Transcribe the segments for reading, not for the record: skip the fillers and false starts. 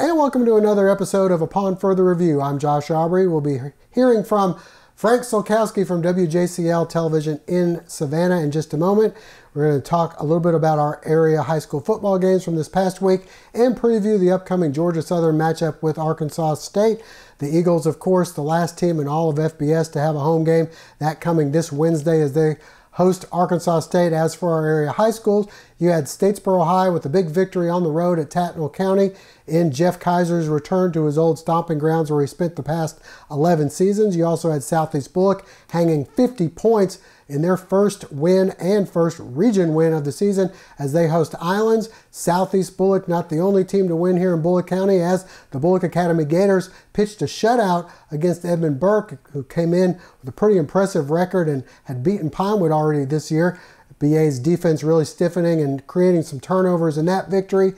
And welcome to another episode of Upon Further Review. I'm Josh Aubrey. We'll be hearing from Frank Sulkowski from WJCL Television in Savannah in just a moment. We're going to talk a little bit about our area high school football games from this past week and preview the upcoming Georgia Southern matchup with Arkansas State. The Eagles, of course, the last team in all of FBS to have a home game. That coming this Wednesday as they host Arkansas State. As for our area high schools, you had Statesboro High with a big victory on the road at Tattnall County in Jeff Kaiser's return to his old stomping grounds where he spent the past 11 seasons. You also had Southeast Bullock hanging 50 points in their first win and first region win of the season as they host Islands. Southeast Bullock, not the only team to win here in Bullock County, as the Bullock Academy Gators pitched a shutout against Edmund Burke, who came in with a pretty impressive record and had beaten Pinewood already this year. BA's defense really stiffening and creating some turnovers in that victory.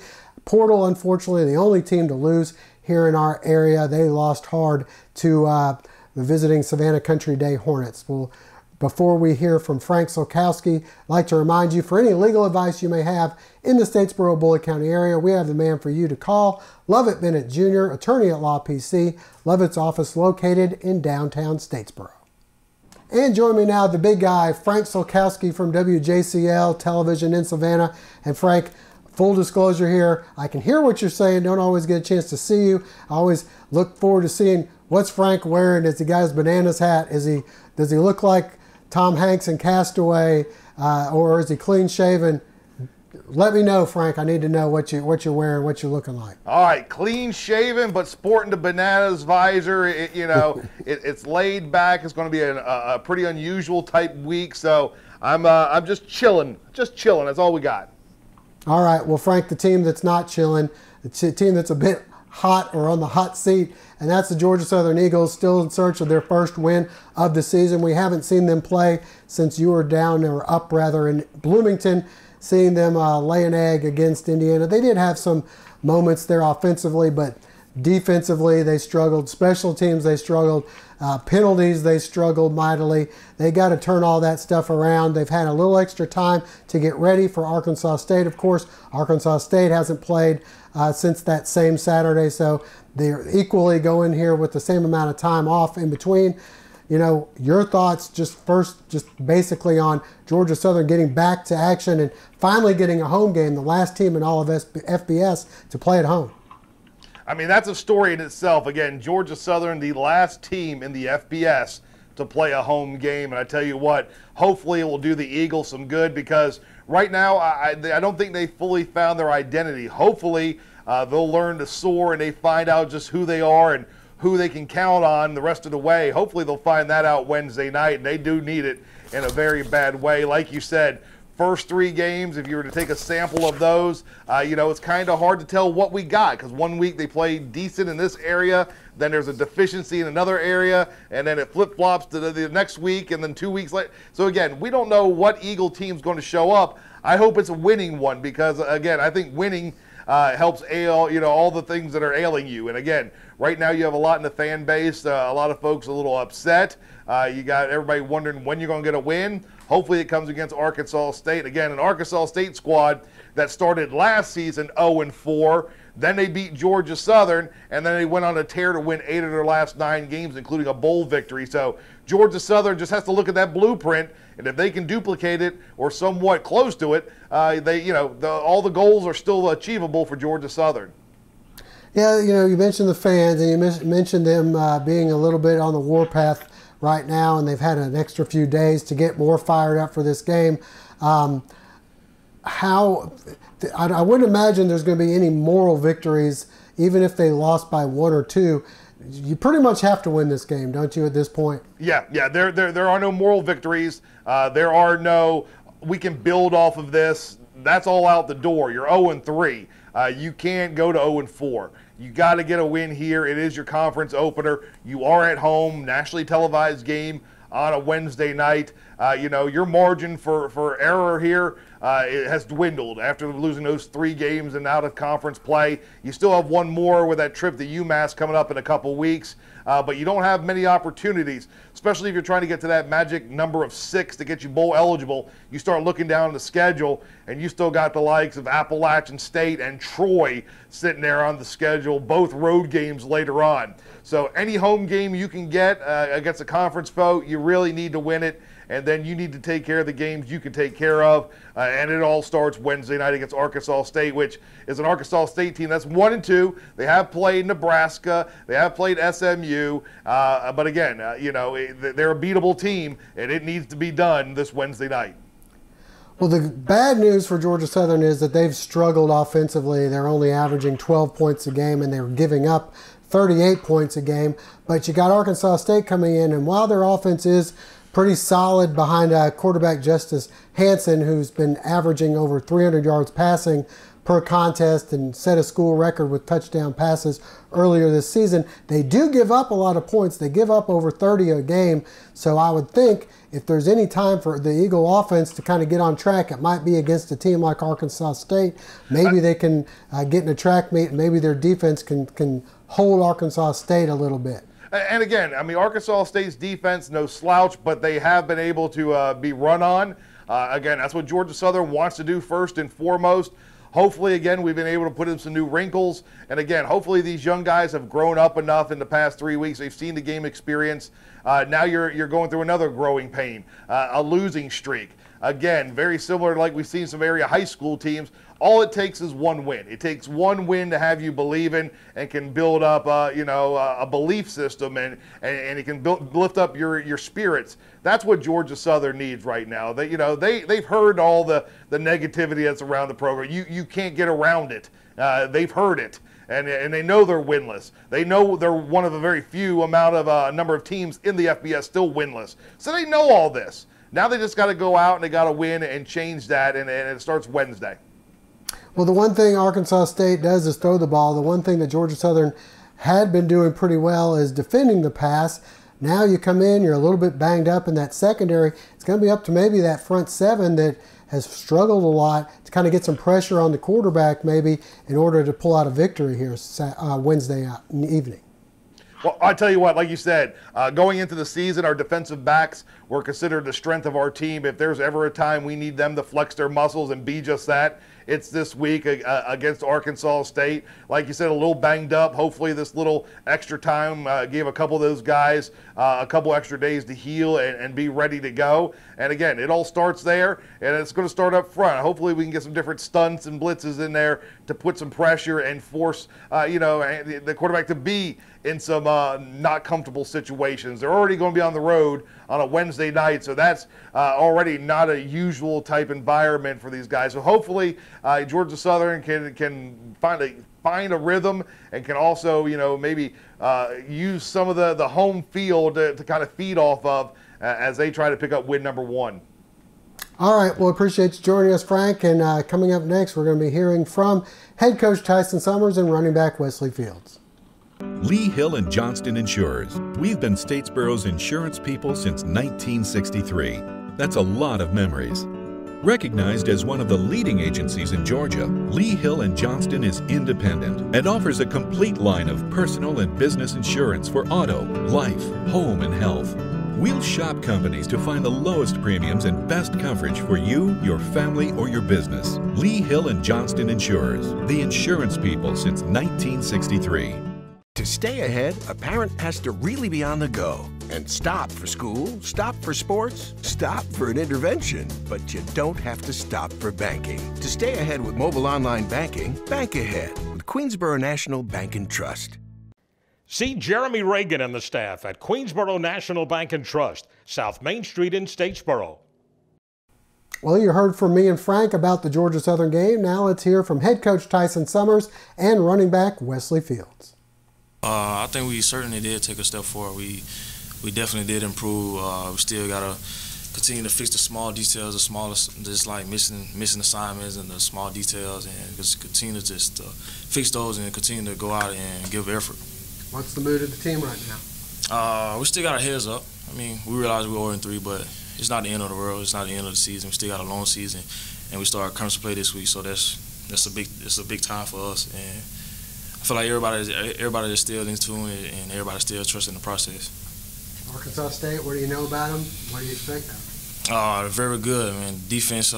Portal, unfortunately, the only team to lose here in our area. They lost hard to the visiting Savannah Country Day Hornets. Before we hear from Frank Sulkowski, I'd like to remind you, for any legal advice you may have in the Statesboro Bullock County area, we have the man for you to call. Lovett Bennett Jr., attorney at law PC, Lovett's office located in downtown Statesboro. And join me now, the big guy, Frank Sulkowski from WJCL Television in Savannah. And Frank, full disclosure here, I can hear what you're saying, don't always get a chance to see you. I always look forward to seeing what's Frank wearing. Is the guy's bananas hat? Does he look like Tom Hanks in Castaway, or is he clean shaven? Let me know, Frank. I need to know what you're wearing, what you're looking like. All right, clean shaven, but sporting the bananas visor. It's laid back. It's going to be a pretty unusual type week, so I'm just chilling. That's all we got. All right. Well, Frank, the team that's not chilling, the team that's a bit hot or on the hot seat, and that's the Georgia Southern Eagles, still in search of their first win of the season. We haven't seen them play since you were down, or up rather, in Bloomington, seeing them lay an egg against Indiana. They did have some moments there offensively, but defensively they struggled. Special teams, they struggled. Penalties, they struggled mightily. They got to turn all that stuff around. They've had a little extra time to get ready for Arkansas State. Of course, Arkansas State hasn't played since that same Saturday, so they're equally going here with the same amount of time off in between. You know, your thoughts just basically on Georgia Southern getting back to action and finally getting a home game, the last team in all of FBS to play at home. I mean, that's a story in itself. Again, Georgia Southern, the last team in the FBS to play a home game. And I tell you what, hopefully it will do the Eagles some good, because right now I don't think they fully found their identity. Hopefully they'll learn to soar and they find out just who they are and who they can count on the rest of the way. Hopefully they'll find that out Wednesday night, and they do need it in a very bad way. Like you said, first three games, if you were to take a sample of those, it's kind of hard to tell what we got, because one week they played decent in this area, then there's a deficiency in another area, and then it flip-flops to the next week, and then 2 weeks later. So again, we don't know what Eagle team's going to show up. I hope it's a winning one, because again, I think winning helps all the things that are ailing you. And again, right now you have a lot in the fan base, a lot of folks a little upset. You got everybody wondering when you're going to get a win. Hopefully it comes against Arkansas State. Again, an Arkansas State squad that started last season 0-4. Then they beat Georgia Southern, and then they went on a tear to win 8 of their last 9 games, including a bowl victory. So Georgia Southern just has to look at that blueprint, and if they can duplicate it or somewhat close to it, all the goals are still achievable for Georgia Southern. Yeah, you mentioned the fans, and you mentioned them being a little bit on the warpath right now, and they've had an extra few days to get more fired up for this game. I wouldn't imagine there's going to be any moral victories, even if they lost by 1 or 2. You pretty much have to win this game, don't you, at this point? Yeah. There are no moral victories. There are no, we can build off of this. That's all out the door. You're 0-3. You can't go to 0-4. You got to get a win here. It is your conference opener. You are at home, nationally televised game on a Wednesday night. Your margin for error here it has dwindled after losing those 3 games and out of conference play. You still have one more with that trip to UMass coming up in a couple weeks, but you don't have many opportunities, especially if you're trying to get to that magic number of 6 to get you bowl eligible. You start looking down the schedule, and you still got the likes of Appalachian State and Troy sitting there on the schedule, both road games later on. So any home game you can get against a conference foe, you really need to win it. And then you need to take care of the games you can take care of. And it all starts Wednesday night against Arkansas State, which is an Arkansas State team that's 1-2. They have played Nebraska. They have played SMU. But again, they're a beatable team, and it needs to be done this Wednesday night. Well, the bad news for Georgia Southern is that they've struggled offensively. They're only averaging 12 points a game, and they're giving up 38 points a game. But you got Arkansas State coming in, and while their offense is pretty solid behind quarterback Justice Hansen, who's been averaging over 300 yards passing per contest and set a school record with touchdown passes earlier this season. They do give up a lot of points. They give up over 30 a game. So I would think if there's any time for the Eagle offense to kind of get on track, it might be against a team like Arkansas State. Maybe they can get in a track meet, and maybe their defense can hold Arkansas State a little bit. And again, I mean, Arkansas State's defense, no slouch, but they have been able to be run on. Again, that's what Georgia Southern wants to do first and foremost. Hopefully, again, we've been able to put in some new wrinkles. And again, hopefully these young guys have grown up enough in the past 3 weeks. They've seen the game experience. Now you're going through another growing pain, a losing streak. Again, very similar to like we've seen some area high school teams. All it takes is one win. It takes one win to have you believing and can build up, a belief system and it can lift up your spirits. That's what Georgia Southern needs right now. They've heard all the negativity that's around the program. You can't get around it. They've heard it. And they know they're winless. They know they're one of a very few number of teams in the FBS still winless. So they know all this. Now they just got to go out and they got to win and change that, and it starts Wednesday. Well, the one thing Arkansas State does is throw the ball. The one thing that Georgia Southern had been doing pretty well is defending the pass. Now you come in, you're a little bit banged up in that secondary. It's going to be up to maybe that front 7 that has struggled a lot to kind of get some pressure on the quarterback maybe in order to pull out a victory here Wednesday evening. Well, I tell you what, like you said, going into the season, our defensive backs were considered the strength of our team. If there's ever a time we need them to flex their muscles and be just that, it's this week against Arkansas State. Like you said, a little banged up. Hopefully this little extra time gave a couple of those guys a couple extra days to heal and be ready to go. And again, it all starts there, and it's going to start up front. Hopefully we can get some different stunts and blitzes in there to put some pressure and force the quarterback to be in some not comfortable situations. They're already going to be on the road on a Wednesday night, so that's already not a usual type environment for these guys. So hopefully Georgia Southern can find a rhythm and can also maybe use some of the home field to kind of feed off of as they try to pick up win number 1. All right, well, appreciate you joining us, Frank. And coming up next, we're going to be hearing from head coach Tyson Summers and running back Wesley Fields. Lee Hill and Johnston Insurers. We've been Statesboro's insurance people since 1963. That's a lot of memories. Recognized as one of the leading agencies in Georgia, Lee Hill and Johnston is independent and offers a complete line of personal and business insurance for auto, life, home, and health. We'll shop companies to find the lowest premiums and best coverage for you, your family, or your business. Lee Hill and Johnston Insurers, the insurance people since 1963. To stay ahead, a parent has to really be on the go. And stop for school, stop for sports, stop for an intervention. But you don't have to stop for banking. To stay ahead with mobile online banking, bank ahead with Queensboro National Bank and Trust. See Jeremy Reagan and the staff at Queensboro National Bank and Trust, South Main Street in Statesboro. Well, you heard from me and Frank about the Georgia Southern game. Now let's hear from head coach Tyson Summers and running back Wesley Fields. I think we certainly did take a step forward. We definitely did improve. We still gotta continue to fix the small details, the smallest, just like missing assignments and the small details, and just continue to just fix those and continue to go out and give effort. What's the mood of the team right now? We still got our heads up. I mean, we realize we're 0-3, but it's not the end of the world. It's not the end of the season. We still got a long season, we start conference play this week. So it's a big time for us, and I feel like everybody is still into it, and everybody's still trusting the process. Arkansas State, what do you know about them? What do you expect of them? Very good, man. Defensive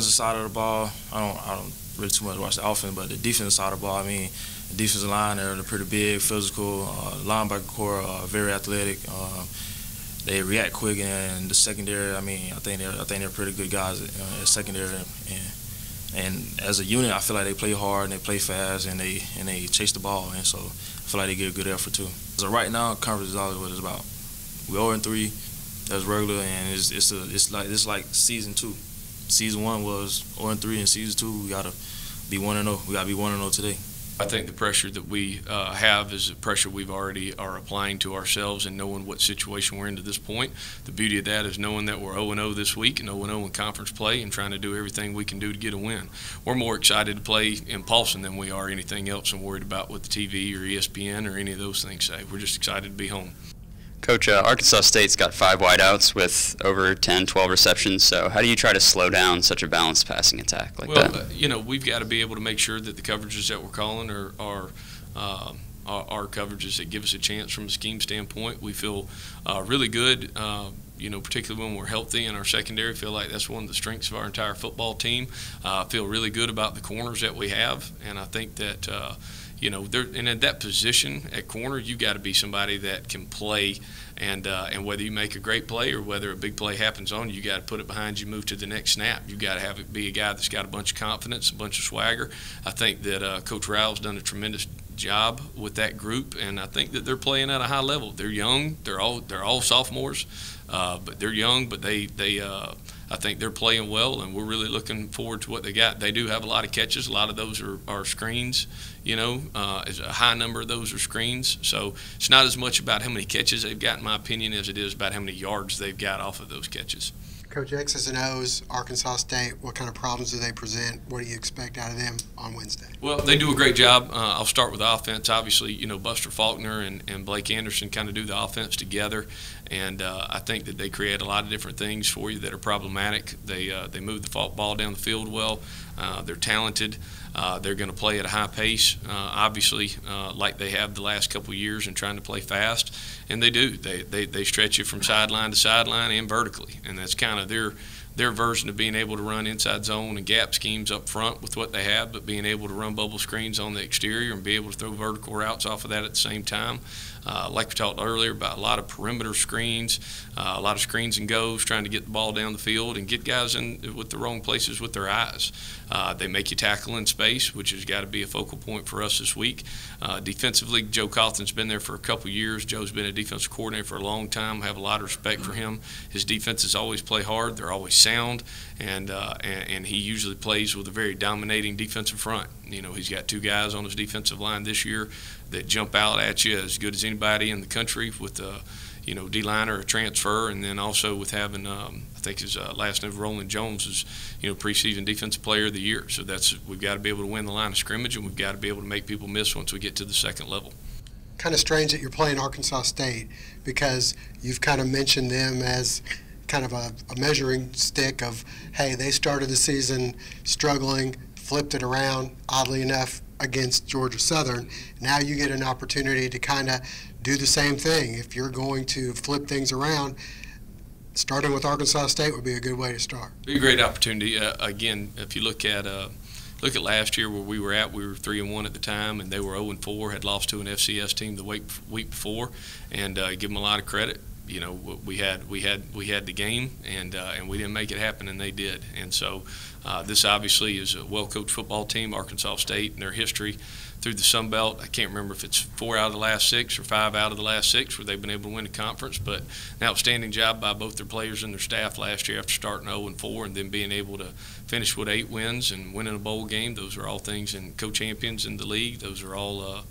side of the ball. I don't really too much watch the offense, but the defensive side of the ball. I mean, the defensive line, they're pretty big, physical. Linebacker core, very athletic. They react quick, and the secondary. I mean, I think they're pretty good guys at secondary, and as a unit, I feel like they play hard and they play fast and they chase the ball, and so I feel like they give a good effort too. So right now, conference is always what it's about. We're 0-3. That's regular, and it's like season 2. Season 1 was 0-3, and season 2 we gotta be 1-0. We gotta be 1-0 today. I think the pressure that we have is the pressure we've already are applying to ourselves and knowing what situation we're in to this point. The beauty of that is knowing that we're 0-0 this week and 0-0 in conference play and trying to do everything we can do to get a win. We're more excited to play in Paulson than we are anything else and worried about what the TV or ESPN or any of those things say. We're just excited to be home. Coach, Arkansas State's got 5 wideouts with over 10, 12 receptions, so how do you try to slow down such a balanced passing attack like that? Well, we've got to be able to make sure that the coverages that we're calling are coverages that give us a chance from a scheme standpoint. We feel really good, particularly when we're healthy in our secondary. Feel like that's one of the strengths of our entire football team. Feel really good about the corners that we have, and I think that and in that position at corner, you got to be somebody that can play, and whether you make a great play or whether a big play happens on you, you got to put it behind you, move to the next snap. You got to have it be a guy that's got a bunch of confidence, a bunch of swagger. I think that Coach Rao's done a tremendous job with that group, and I think that they're playing at a high level. They're young. They're all sophomores, but they're young. But I think they're playing well, and we're really looking forward to what they got. They do have a lot of catches. A lot of those are screens, as a high number of those are screens. So it's not as much about how many catches they've got, in my opinion, as it is about how many yards they've got off of those catches. Coach, X's and O's, Arkansas State, what kind of problems do they present? What do you expect out of them on Wednesday? Well, they do a great job. I'll start with the offense. Obviously, Buster Faulkner and Blake Anderson kind of do the offense together, and I think that they create a lot of different things for you that are problematic. They move the ball down the field well. They're talented. They're going to play at a high pace, obviously, like they have the last couple of years, and trying to play fast. And they do. They stretch you from sideline to sideline and vertically, and that's kind of their version of being able to run inside zone and gap schemes up front with what they have, but being able to run bubble screens on the exterior and be able to throw vertical routes off of that at the same time. Like we talked earlier about a lot of perimeter screens, a lot of screens and goes, trying to get the ball down the field and get guys in with the wrong places with their eyes. They make you tackle in space, which has got to be a focal point for us this week. Defensively, Joe Cawthon's been there for a couple years. Joe's been a defensive coordinator for a long time. I have a lot of respect for him. His defenses always play hard. They're always sound, and he usually plays with a very dominating defensive front. He's got 2 guys on his defensive line this year that jump out at you as good as anybody in the country with D-line or a transfer, and then also with having I think his last name Roland Jones is preseason defensive player of the year. So we've got to be able to win the line of scrimmage, and we've got to be able to make people miss once we get to the second level. Kind of strange that you're playing Arkansas State, because you've kind of mentioned them as kind of a measuring stick of, hey, they started the season struggling, flipped it around, oddly enough, against Georgia Southern. Now you get an opportunity to kind of do the same thing. If you're going to flip things around, starting with Arkansas State would be a good way to start. Be a great opportunity. Again, if you look at last year where we were 3-1 at the time, and they were 0-4, had lost to an FCS team the week before, and give them a lot of credit. We had the game, and we didn't make it happen, and they did. And so this obviously is a well-coached football team, Arkansas State, and their history through the Sun Belt. I can't remember if it's 4 out of the last 6 or 5 out of the last 6 where they've been able to win a conference, but an outstanding job by both their players and their staff last year after starting 0-4 and then being able to finish with 8 wins and winning a bowl game. Those are all things, and co-champions in the league. Those are all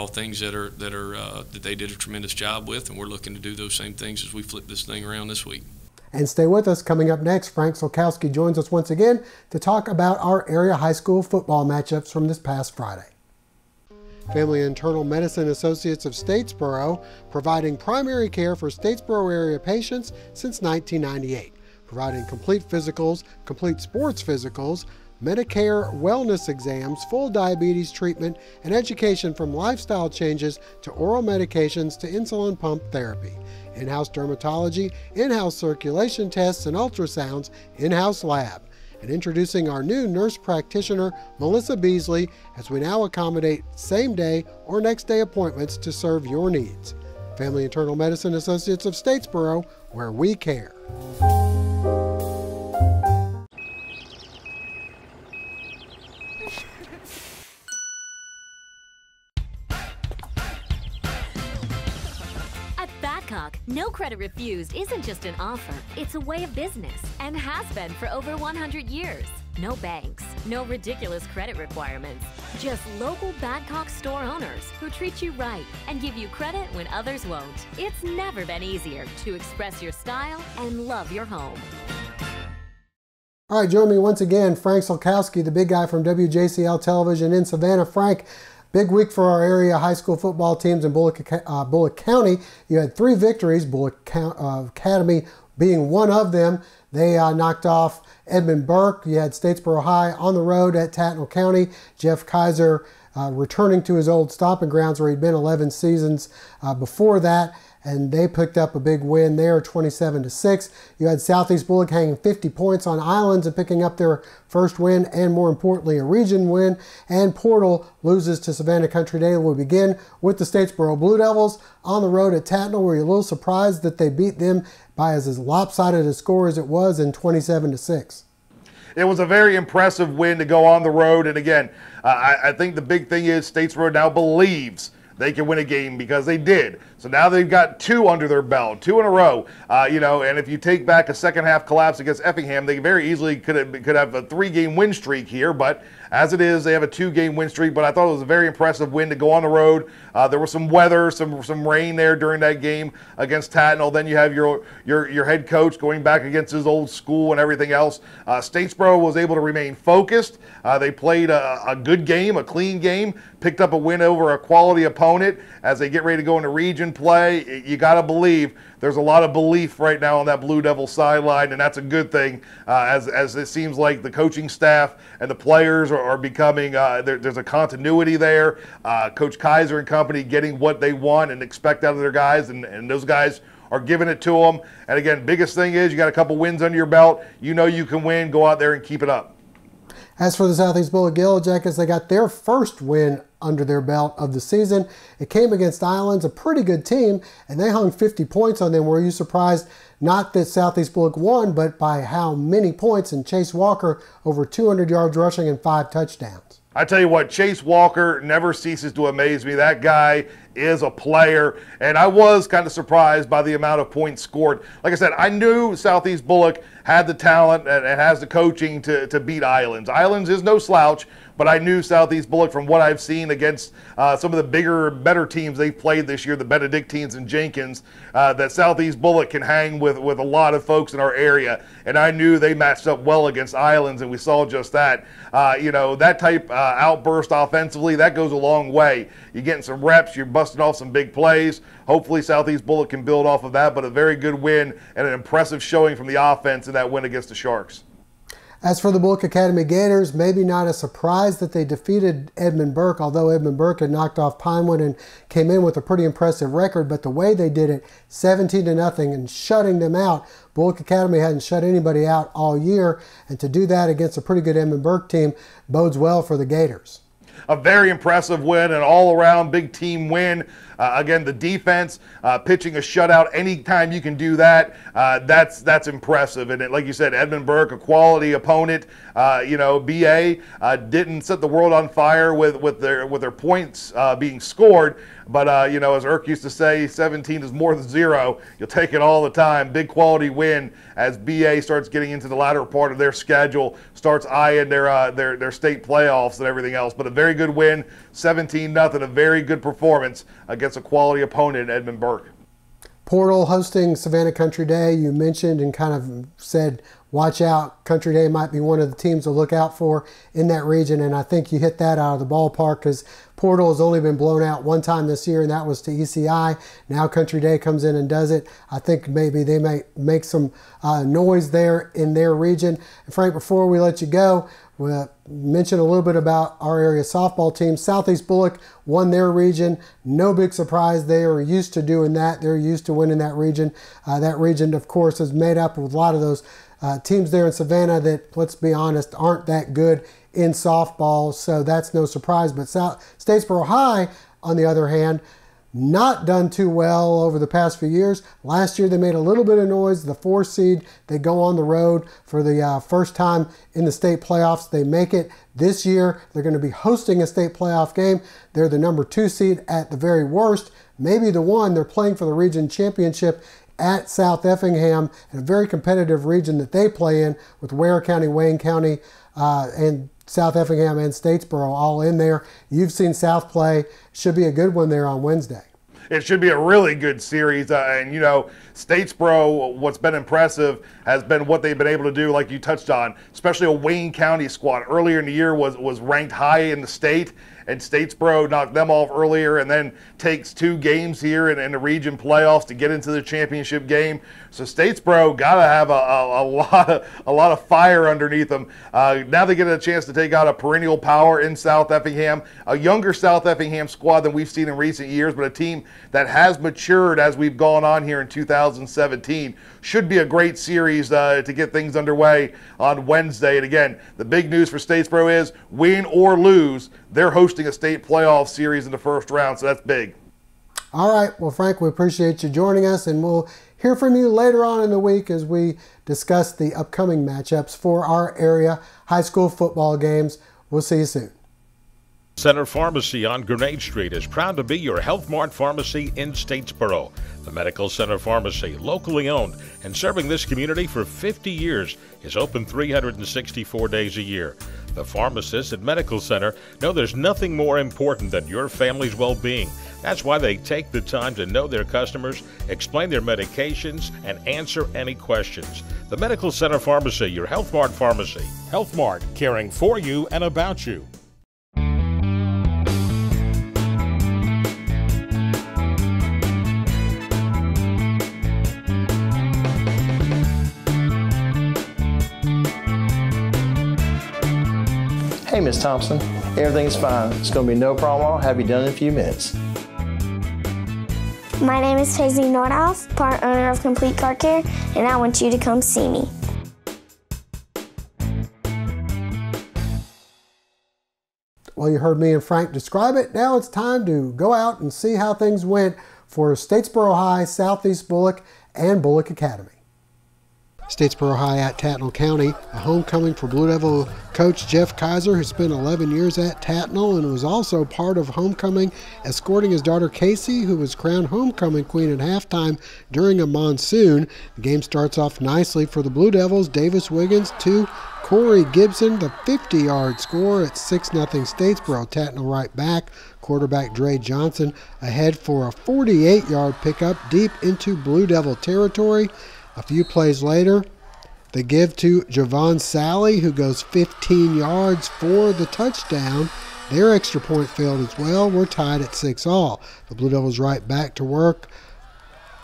things that they did a tremendous job with, and we're looking to do those same things as we flip this thing around this week. And stay with us. Coming up next, Frank Sulkowski joins us once again to talk about our area high school football matchups from this past Friday. Family Internal Medicine Associates of Statesboro, providing primary care for Statesboro area patients since 1998. providing complete physicals, complete sports physicals, Medicare wellness exams, full diabetes treatment, and education from lifestyle changes to oral medications to insulin pump therapy. In-house dermatology, in-house circulation tests and ultrasounds, in-house lab. And introducing our new nurse practitioner, Melissa Beasley, as we now accommodate same-day or next-day appointments to serve your needs. Family Internal Medicine Associates of Statesboro, where we care. No credit refused isn't just an offer, it's a way of business and has been for over 100 years. No banks, no ridiculous credit requirements, just local Badcock store owners who treat you right and give you credit when others won't. It's never been easier to express your style and love your home. All right, join me once again, Frank Sulkowski, the big guy from WJCL Television in Savannah. Frank, big week for our area high school football teams in Bullock County. You had 3 victories, Bullock Academy being one of them. They knocked off Edmund Burke. You had Statesboro High on the road at Tattnall County. Jeff Kaiser returning to his old stomping grounds where he'd been 11 seasons before that. And they picked up a big win there, 27-6. You had Southeast Bullock hanging 50 points on Islands and picking up their first win and, more importantly, a region win. And Portal loses to Savannah Country Day. We'll begin with the Statesboro Blue Devils on the road at Tattnall. Were you a little surprised that they beat them by as lopsided a score as it was in 27-6? It was a very impressive win to go on the road. And again, I think the big thing is Statesboro now believes they can win a game because they did. So now they've got 2 under their belt, 2 in a row. And if you take back a second half collapse against Effingham, they very easily could have a 3-game win streak here. But as it is, they have a 2-game win streak. But I thought it was a very impressive win to go on the road. There was some weather, some rain there during that game against Tattnall. Then you have your head coach going back against his old school and everything else. Statesboro was able to remain focused. They played a good game, a clean game, picked up a win over a quality opponent. As they get ready to go into region play, you got to believe there's a lot of belief right now on that Blue Devil sideline, and that's a good thing as it seems like the coaching staff and the players are becoming, there's a continuity there. Coach Kaiser and company getting what they want and expect out of their guys, and those guys are giving it to them. And again, biggest thing is you got a couple wins under your belt. You know you can win. Go out there and keep it up. As for the Southeast Bullock Yellow Jackets, they got their first win under their belt of the season. It came against Islands, a pretty good team, and they hung 50 points on them. Were you surprised not that Southeast Bullock won, but by how many points? And Chase Walker over 200 yards rushing and 5 touchdowns. I tell you what, Chase Walker never ceases to amaze me. That guy is a player, and I was kind of surprised by the amount of points scored. Like I said, I knew Southeast Bullock had the talent and has the coaching to beat Islands. Islands is no slouch, but I knew Southeast Bullock from what I've seen against some of the bigger, better teams they've played this year, the Benedictines and Jenkins, that Southeast Bullock can hang with a lot of folks in our area. And I knew they matched up well against Islands, and we saw just that. That type outburst offensively, that goes a long way. You're getting some reps, you're busting off some big plays. Hopefully Southeast Bullock can build off of that, but a very good win and an impressive showing from the offense in that win against the Sharks. As for the Bullock Academy Gators, maybe not a surprise that they defeated Edmund Burke, although Edmund Burke had knocked off Pinewood and came in with a pretty impressive record. But the way they did it, 17-0 and shutting them out, Bullock Academy hadn't shut anybody out all year, and to do that against a pretty good Edmund Burke team bodes well for the Gators. A very impressive win, an all-around big team win. Again, the defense pitching a shutout anytime you can do that. That's impressive. And like you said, Edmund Burke, a quality opponent. BA didn't set the world on fire with their points being scored. But as Irk used to say, 17 is more than 0. You'll take it all the time. Big quality win as BA starts getting into the latter part of their schedule, starts eyeing their state playoffs and everything else. But a very good win, 17-0, a very good performance against a quality opponent, Edmund Burke. Portal hosting Savannah Country Day, you mentioned and kind of said watch out. Country Day might be one of the teams to look out for in that region, and I think you hit that out of the ballpark because Portal has only been blown out one time this year, and that was to ECI. Now Country Day comes in and does it. I think maybe they may make some noise there in their region. And Frank, before we let you go, we'll mention a little bit about our area softball team. Southeast Bullock won their region. No big surprise. They are used to doing that. They're used to winning that region. That region, of course, is made up of a lot of those teams there in Savannah that, let's be honest, aren't that good in softball, so that's no surprise. But Statesboro High, on the other hand, not done too well over the past few years. Last year they made a little bit of noise. The 4 seed, they go on the road for the first time in the state playoffs. They make it. This year they're going to be hosting a state playoff game. They're the number 2 seed at the very worst, maybe the 1. They're playing for the region championship at South Effingham, in a very competitive region that they play in, with Ware County, Wayne County, and South Effingham and Statesboro all in there. You've seen South play. Should be a good one there on Wednesday. It should be a really good series. And, you know, Statesboro, what's been impressive has been what they've been able to do, like you touched on, especially a Wayne County squad. Earlier in the year was ranked high in the state, and Statesboro knocked them off earlier and then takes 2 games here in the region playoffs to get into the championship game. So Statesboro got to have a lot of fire underneath them. Now they get a chance to take out a perennial power in South Effingham, a younger South Effingham squad than we've seen in recent years, but a team that has matured as we've gone on here in 2017. Should be a great series to get things underway on Wednesday. And again, the big news for Statesboro is win or lose, they're hosting a state playoff series in the first round, so that's big. All right. Well, Frank, we appreciate you joining us, and we'll hear from you later on in the week as we discuss the upcoming matchups for our area high school football games. We'll see you soon. Center Pharmacy on Grenade Street is proud to be your Health Mart pharmacy in Statesboro. The Medical Center Pharmacy, locally owned and serving this community for 50 years, is open 364 days a year. The pharmacists at Medical Center know there's nothing more important than your family's well-being. That's why they take the time to know their customers, explain their medications, and answer any questions. The Medical Center Pharmacy, your Health Mart pharmacy. Health Mart, caring for you and about you. Hey, Miss Thompson, everything's fine. It's going to be no problem. I'll have you done in a few minutes. My name is Paisley Nordhoff, part owner of Complete Car Care, and I want you to come see me. Well, you heard me and Frank describe it. Now it's time to go out and see how things went for Statesboro High, Southeast Bullock, and Bullock Academy. Statesboro High at Tattnall County, a homecoming for Blue Devil coach Jeff Kaiser, who spent 11 years at Tattnall and was also part of homecoming, escorting his daughter Casey, who was crowned homecoming queen at halftime during a monsoon. The game starts off nicely for the Blue Devils. Davis Wiggins to Corey Gibson, the 50-yard score at 6-0 Statesboro. Tattnall right back. Quarterback Dre Johnson ahead for a 48-yard pickup deep into Blue Devil territory. A few plays later, they give to Javon Sally, who goes 15 yards for the touchdown. Their extra point failed as well. We're tied at 6-all. The Blue Devils right back to work.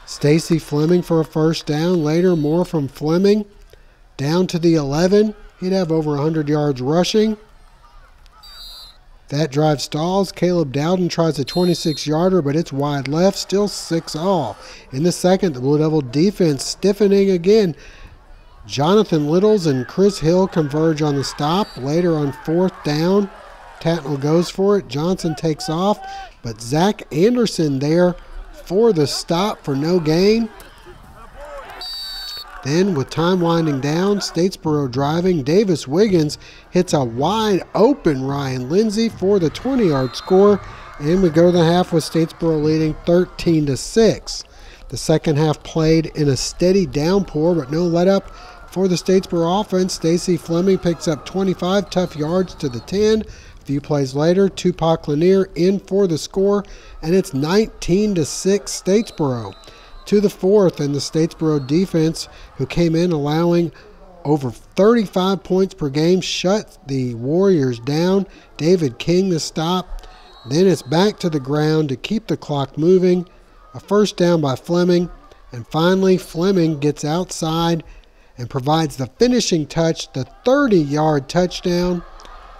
Stacy Fleming for a first down. Later, more from Fleming. Down to the 11. He'd have over 100 yards rushing. That drive stalls. Caleb Dowden tries a 26-yarder, but it's wide left. Still 6-all. In the second, the Blue Devil defense stiffening again. Jonathan Littles and Chris Hill converge on the stop. Later on fourth down, Tattnall goes for it. Johnson takes off, but Zach Anderson there for the stop for no gain. Then, with time winding down, Statesboro driving, Davis Wiggins hits a wide open Ryan Lindsay for the 20-yard score, and we go to the half with Statesboro leading 13-6. The second half played in a steady downpour, but no let-up for the Statesboro offense. Stacy Fleming picks up 25 tough yards to the 10. A few plays later, Tupac Lanier in for the score, and it's 19-6 Statesboro. To the fourth, and the Statesboro defense, who came in allowing over 35 points per game, shut the Warriors down. David King the stop. Then it's back to the ground to keep the clock moving. A first down by Fleming. And finally, Fleming gets outside and provides the finishing touch, the 30-yard touchdown.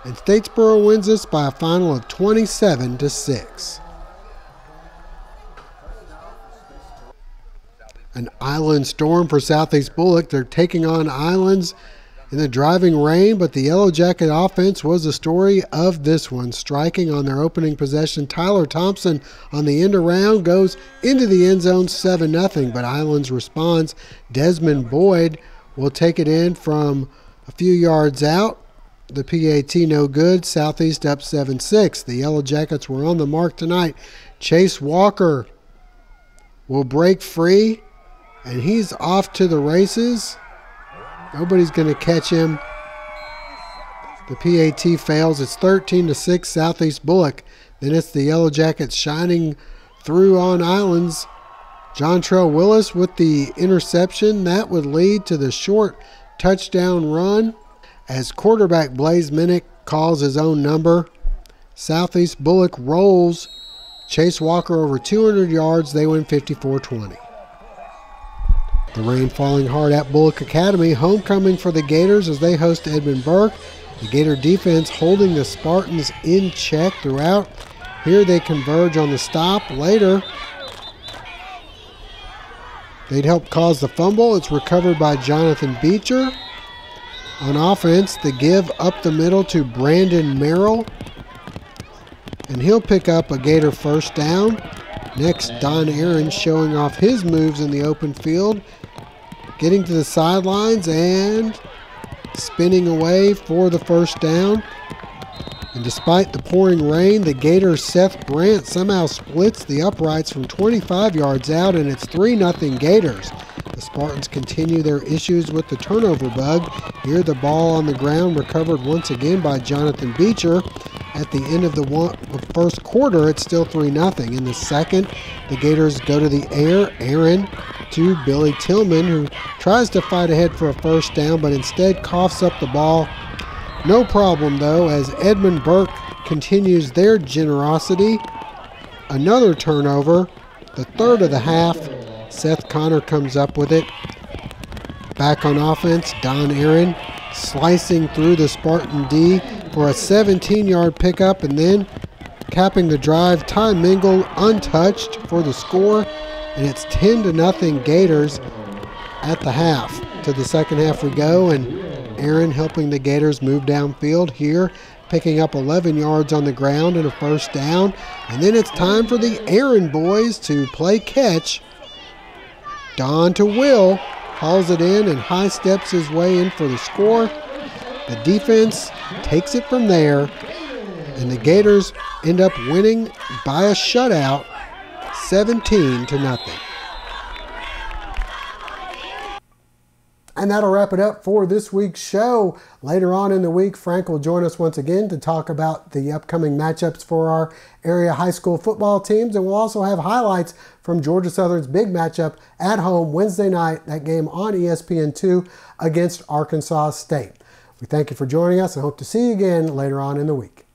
And Statesboro wins this by a final of 27-6. An Island storm for Southeast Bullock. They're taking on Islands in the driving rain, but the Yellow Jacket offense was the story of this one. Striking on their opening possession, Tyler Thompson on the end around goes into the end zone, 7-0, but Islands responds. Desmond Boyd will take it in from a few yards out. The PAT no good. Southeast up 7-6. The Yellow Jackets were on the mark tonight. Chase Walker will break free, and he's off to the races. Nobody's going to catch him. The PAT fails. It's 13-6 Southeast Bullock. Then it's the Yellow Jackets shining through on Islands. Jontrell Willis with the interception. That would lead to the short touchdown run as quarterback Blaze Minnick calls his own number. Southeast Bullock rolls. Chase Walker over 200 yards. They win 54-20. The rain falling hard at Bullock Academy. Homecoming for the Gators as they host Edmund Burke. The Gator defense holding the Spartans in check throughout. Here they converge on the stop. Later, they'd help cause the fumble. It's recovered by Jonathan Beecher. On offense, the give up the middle to Brandon Merrill. And he'll pick up a Gator first down. Next, Don Aaron showing off his moves in the open field. Getting to the sidelines and spinning away for the first down. And despite the pouring rain, the Gators' Seth Brandt somehow splits the uprights from 25 yards out, and it's 3-0 Gators. The Spartans continue their issues with the turnover bug. Here the ball on the ground recovered once again by Jonathan Beecher. At the end of the first quarter, it's still 3-0. In the second, the Gators go to the air. Aaron to Billy Tillman, who tries to fight ahead for a first down, but instead coughs up the ball. No problem, though, as Edmund Burke continues their generosity. Another turnover, the third of the half. Seth Connor comes up with it. Back on offense, Don Aaron slicing through the Spartan D for a 17-yard pickup, and then capping the drive, Ty Mingle untouched for the score, and it's 10-0 Gators at the half. To the second half we go, and Aaron helping the Gators move downfield here, picking up 11 yards on the ground and a first down. And then it's time for the Aaron boys to play catch. Don to Will, hauls it in and high steps his way in for the score. The defense takes it from there, and the Gators end up winning by a shutout, 17-0. And that'll wrap it up for this week's show. Later on in the week, Frank will join us once again to talk about the upcoming matchups for our area high school football teams. And we'll also have highlights from Georgia Southern's big matchup at home Wednesday night, that game on ESPN2 against Arkansas State. We thank you for joining us and hope to see you again later on in the week.